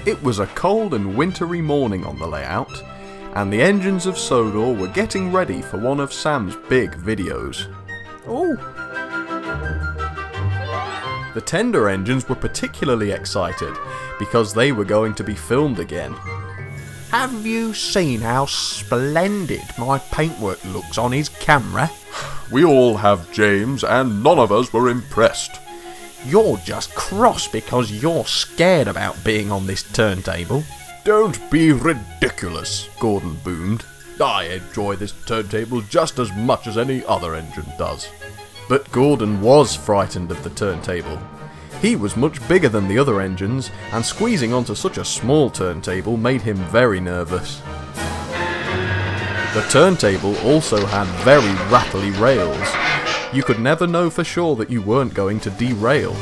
It was a cold and wintry morning on the layout, and the engines of Sodor were getting ready for one of Sam's big videos. Ooh. The tender engines were particularly excited because they were going to be filmed again. Have you seen how splendid my paintwork looks on his camera? We all have, James, and none of us were impressed. You're just cross because you're scared about being on this turntable. Don't be ridiculous, Gordon boomed. I enjoy this turntable just as much as any other engine does. But Gordon was frightened of the turntable. He was much bigger than the other engines, and squeezing onto such a small turntable made him very nervous. The turntable also had very rattly rails. You could never know for sure that you weren't going to derail.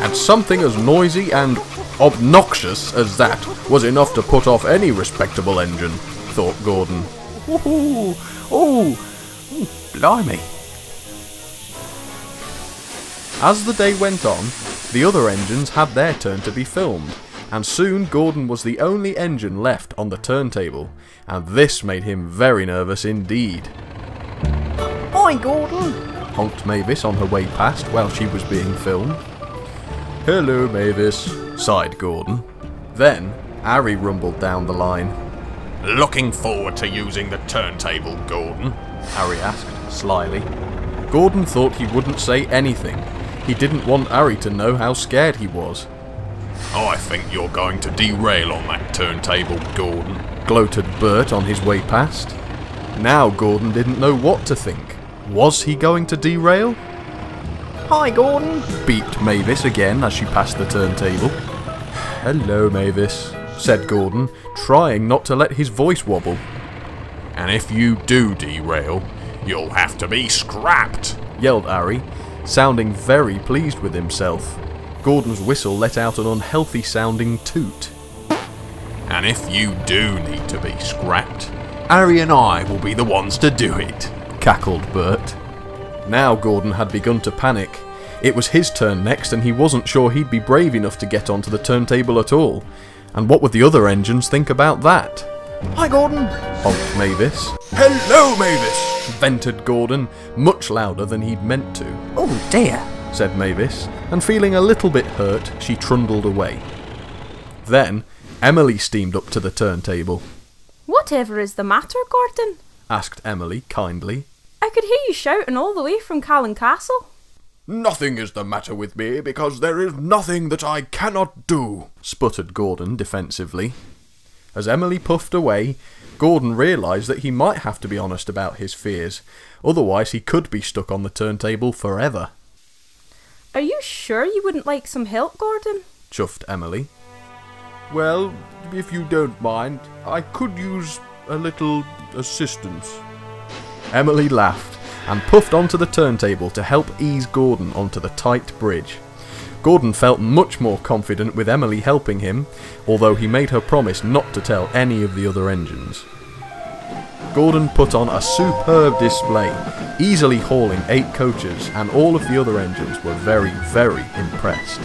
And something as noisy and obnoxious as that was enough to put off any respectable engine, thought Gordon. Blimey. As the day went on, the other engines had their turn to be filmed, and soon Gordon was the only engine left on the turntable, and this made him very nervous indeed. Hi, Gordon! Honked Mavis on her way past while she was being filmed. Hello, Mavis, sighed Gordon. Then, Harry rumbled down the line. Looking forward to using the turntable, Gordon? Harry asked, slyly. Gordon thought he wouldn't say anything. He didn't want Harry to know how scared he was. I think you're going to derail on that turntable, Gordon, gloated Bert on his way past. Now Gordon didn't know what to think. Was he going to derail? Hi, Gordon! Beeped Mavis again as she passed the turntable. Hello, Mavis, said Gordon, trying not to let his voice wobble. And if you do derail, you'll have to be scrapped, yelled Harry, sounding very pleased with himself. Gordon's whistle let out an unhealthy sounding toot. And if you do need to be scrapped, Harry and I will be the ones to do it, cackled Bert. Now Gordon had begun to panic. It was his turn next and he wasn't sure he'd be brave enough to get onto the turntable at all. And what would the other engines think about that? Hi, Gordon! Honked Mavis. Hello, Mavis! Vented Gordon, much louder than he'd meant to. Oh dear, said Mavis, and feeling a little bit hurt, she trundled away. Then, Emily steamed up to the turntable. Whatever is the matter, Gordon? Asked Emily kindly. I could hear you shouting all the way from Callan Castle. Nothing is the matter with me because there is nothing that I cannot do, sputtered Gordon defensively. As Emily puffed away, Gordon realised that he might have to be honest about his fears, otherwise he could be stuck on the turntable forever. Are you sure you wouldn't like some help, Gordon? Chuffed Emily. Well, if you don't mind, I could use a little assistance. Emily laughed and puffed onto the turntable to help ease Gordon onto the tight bridge. Gordon felt much more confident with Emily helping him, although he made her promise not to tell any of the other engines. Gordon put on a superb display, easily hauling 8 coaches, and all of the other engines were very, very impressed.